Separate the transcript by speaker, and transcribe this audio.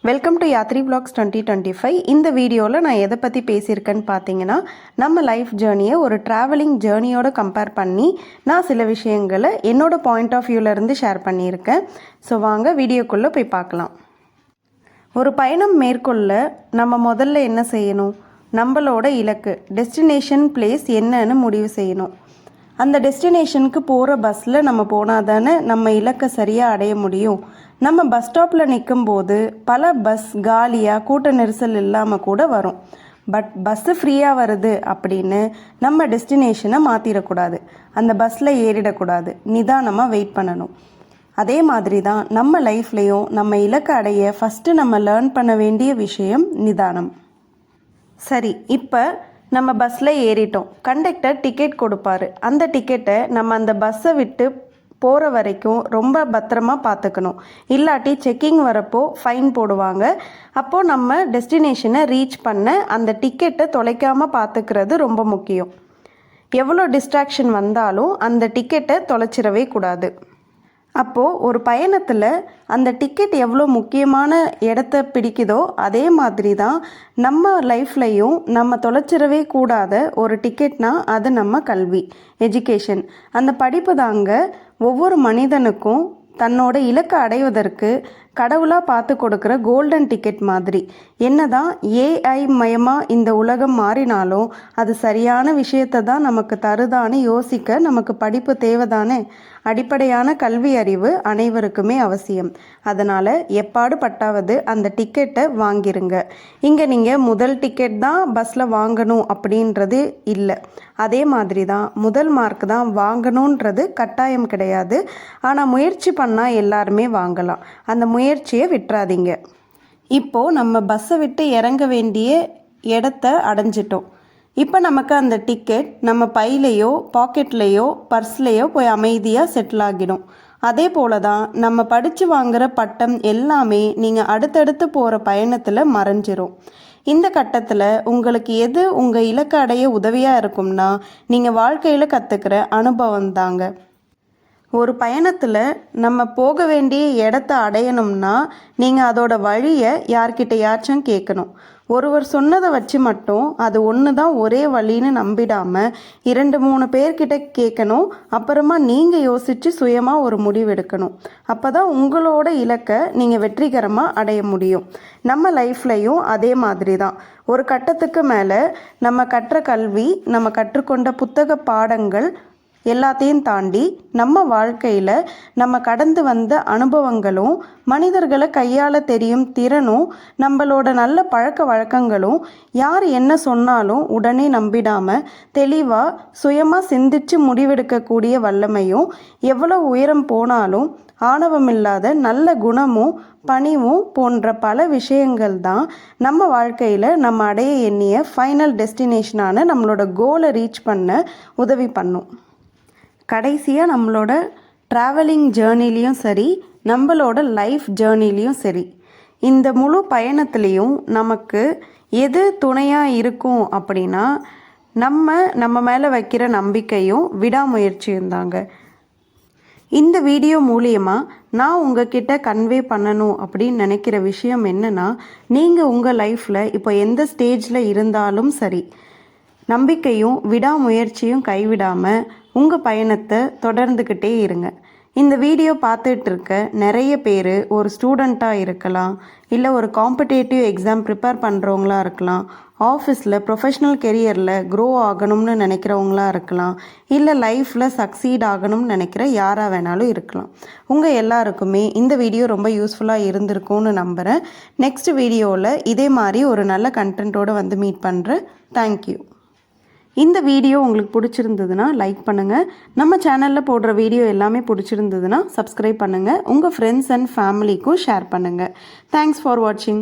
Speaker 1: Welcome to Yatri vlogs 2025. இந்த வீடியோவில் நான் எதை பற்றி பேசியிருக்கேன்னு பார்த்தீங்கன்னா, நம்ம லைஃப் ஜேர்னியை ஒரு ட்ராவலிங் ஜேர்னியோட கம்பேர் பண்ணி நான் சில விஷயங்களை என்னோடய பாயிண்ட் ஆஃப் வியூவிலேருந்து ஷேர் பண்ணியிருக்கேன். ஸோ வாங்க வீடியோக்குள்ளே போய் பார்க்கலாம். ஒரு பயணம் மேற்கொள்ள நம்ம முதல்ல என்ன செய்யணும்? நம்மளோட இலக்கு, டெஸ்டினேஷன் பிளேஸ் என்னன்னு முடிவு செய்யணும். அந்த டெஸ்டினேஷனுக்கு போகிற பஸ்ஸில் நம்ம போனால் தானே நம்ம இலக்கை சரியாக அடைய முடியும். நம்ம பஸ் ஸ்டாப்பில் நிற்கும்போது பல பஸ் காலியாக கூட்ட நெரிசல் இல்லாமல் கூட வரும். பட் பஸ்ஸு ஃப்ரீயாக வருது அப்படின்னு நம்ம டெஸ்டினேஷனை மாற்றிடக்கூடாது, அந்த பஸ்ஸில் ஏறிடக்கூடாது, நிதானமாக வெயிட் பண்ணணும். அதே மாதிரி தான் நம்ம லைஃப்லேயும் நம்ம இலக்கை அடைய ஃபஸ்ட்டு நம்ம லேர்ன் பண்ண வேண்டிய விஷயம் நிதானம். சரி, இப்போ நம்ம பஸ்ஸில் ஏறிட்டோம். கண்டக்டர் டிக்கெட் கொடுப்பாரு. அந்த டிக்கெட்டை நம்ம அந்த பஸ்ஸை விட்டு போகிற வரைக்கும் ரொம்ப பத்திரமா பார்த்துக்கணும். இல்லாட்டி செக்கிங் வரப்போ ஃபைன் போடுவாங்க. அப்போது நம்ம டெஸ்டினேஷனை ரீச் பண்ண அந்த டிக்கெட்டை தொலைக்காமல் பார்த்துக்கிறது ரொம்ப முக்கியம். எவ்வளோ டிஸ்ட்ராக்ஷன் வந்தாலும் அந்த டிக்கெட்டை தொலைச்சிடவே கூடாது. அப்போது ஒரு பயணத்தில் அந்த டிக்கெட் எவ்வளோ முக்கியமான இடத்த பிடிக்குதோ அதே மாதிரி தான் நம்ம லைஃப்லையும் நம்ம தொலைச்சிடவே கூடாத ஒரு டிக்கெட்னால் அது நம்ம கல்வி, எஜுகேஷன். அந்த படிப்பு தாங்க ஒவ்வொரு மனிதனுக்கும் தன்னோட இலக்கை அடைவதற்கு கடவுளாக பார்த்து கொடுக்குற கோல்டன் டிக்கெட் மாதிரி. என்னதான் ஏஐ மயமாக இந்த உலகம் மாறினாலும் அது சரியான விஷயத்தை தான் நமக்கு தருதான்னு யோசிக்க நமக்கு படிப்பு தேவைதானே. அடிப்படையான கல்வி அறிவு அனைவருக்குமே அவசியம். அதனால் எப்பாடு பட்டாவது அந்த டிக்கெட்டை வாங்கிருங்க. இங்கே நீங்கள் முதல் டிக்கெட் தான் பஸ்ஸில் வாங்கணும் அப்படின்றது இல்லை. அதே மாதிரி தான் முதல் மார்க் தான் வாங்கணுன்றது கட்டாயம் கிடையாது. ஆனால் முயற்சி பண்ணால் எல்லாருமே வாங்கலாம். அந்த முயற்சியை விட்டுறாதீங்க. இப்போது நம்ம பஸ்ஸை விட்டு இறங்க வேண்டிய இடத்த அடைஞ்சிட்டோம். இப்போ நமக்கு அந்த டிக்கெட் நம்ம பையிலையோ பாக்கெட்லேயோ பர்ஸ்லேயோ போய் அமைதியாக செட்டில் ஆகிடும். அதே போல தான் நம்ம படித்து வாங்குகிற பட்டம் எல்லாமே நீங்கள் அடுத்தடுத்து போகிற பயணத்தில் மறைஞ்சிரும். இந்த கட்டத்தில் உங்களுக்கு எது உங்கள் இலக்கு அடைய உதவியாக இருக்கும்னா நீங்கள் வாழ்க்கையில் கற்றுக்கிற அனுபவம் தாங்க. ஒரு பயணத்தில் நம்ம போக வேண்டிய இடத்த அடையணும்னா நீங்கள் அதோட வழியை யார்கிட்டையாச்சும் கேட்கணும். ஒருவர் சொன்னதை வச்சு மட்டும் அது ஒன்று தான் ஒரே வழின்னு நம்பிடாமல் 2-3 பேர்கிட்ட கேட்கணும். அப்புறமா நீங்கள் யோசித்து சுயமாக ஒரு முடிவு எடுக்கணும். அப்போ தான் உங்களோட இலக்கை நீங்கள் வெற்றிகரமாக அடைய முடியும். நம்ம லைஃப்லையும் அதே மாதிரி தான். ஒரு கட்டத்துக்கு மேலே நம்ம கற்ற கல்வி, நம்ம கற்றுக்கொண்ட புத்தக பாடங்கள் எல்லாத்தையும் தாண்டி நம்ம வாழ்க்கையில் நம்ம கடந்து வந்த அனுபவங்களும், மனிதர்களை கையாள தெரியும் திறனும், நம்மளோட நல்ல பழக்க வழக்கங்களும், யார் என்ன சொன்னாலும் உடனே நம்பிடாமல் தெளிவாக சுயமாக சிந்திச்சு முடிவெடுக்கக்கூடிய வல்லமையும், எவ்வளோ உயரம் போனாலும் ஆணவமில்லாத நல்ல குணமும் பணிவும் போன்ற பல விஷயங்கள் தான் நம்ம வாழ்க்கையில் நம்ம அடைய எண்ணிய ஃபைனல் டெஸ்டினேஷனான நம்மளோட கோலை ரீச் பண்ண உதவி பண்ணும். கடைசியாக நம்மளோட ட்ராவலிங் ஜேர்னிலையும் சரி, நம்மளோட லைஃப் ஜேர்னிலையும் சரி, இந்த முழு பயணத்துலேயும் நமக்கு எது துணையாக இருக்கும் அப்படின்னா நம்ம மேலே வைக்கிற நம்பிக்கையும் விடாமுயற்சியும் தாங்க. இந்த வீடியோ மூலியமாக நான் உங்ககிட்ட கன்வே பண்ணணும் அப்படின்னு நினைக்கிற விஷயம் என்னென்னா, நீங்கள் உங்கள் லைஃப்பில் இப்போ எந்த ஸ்டேஜில் இருந்தாலும் சரி, நம்பிக்கையும் விடாமுயற்சியும் கைவிடாமல் உங்கள் பயணத்தை தொடர்ந்துக்கிட்டே இருங்க. இந்த வீடியோ பார்த்துட்டு இருக்க நிறைய பேர் ஒரு ஸ்டூடெண்ட்டாக இருக்கலாம், இல்லை ஒரு காம்படேட்டிவ் எக்ஸாம் ப்ரிப்பேர் பண்ணுறவங்களா இருக்கலாம், ஆஃபீஸில் ப்ரொஃபஷ்னல் கெரியரில் க்ரோ ஆகணும்னு நினைக்கிறவங்களா இருக்கலாம், இல்லை லைஃப்பில் சக்சீட் ஆகணும்னு நினைக்கிற யாராக வேணாலும் இருக்கலாம். உங்கள் எல்லாருக்குமே இந்த வீடியோ ரொம்ப யூஸ்ஃபுல்லாக இருந்திருக்கும்னு நம்புகிறேன். நெக்ஸ்ட் வீடியோவில் இதே மாதிரி ஒரு நல்ல கண்டென்ட்டோடு வந்து மீட் பண்ணுறேன். தேங்க்யூ. இந்த வீடியோ உங்களுக்கு பிடிச்சிருந்ததுன்னா லைக் பண்ணுங்கள். நம்ம சேனலில் போடுற வீடியோ எல்லாமே பிடிச்சிருந்ததுன்னா சப்ஸ்கிரைப் பண்ணுங்கள். உங்கள் ஃப்ரெண்ட்ஸ் அண்ட் ஃபேமிலிக்கும் ஷேர் பண்ணுங்கள். தேங்க்ஸ் ஃபார் வாட்சிங்.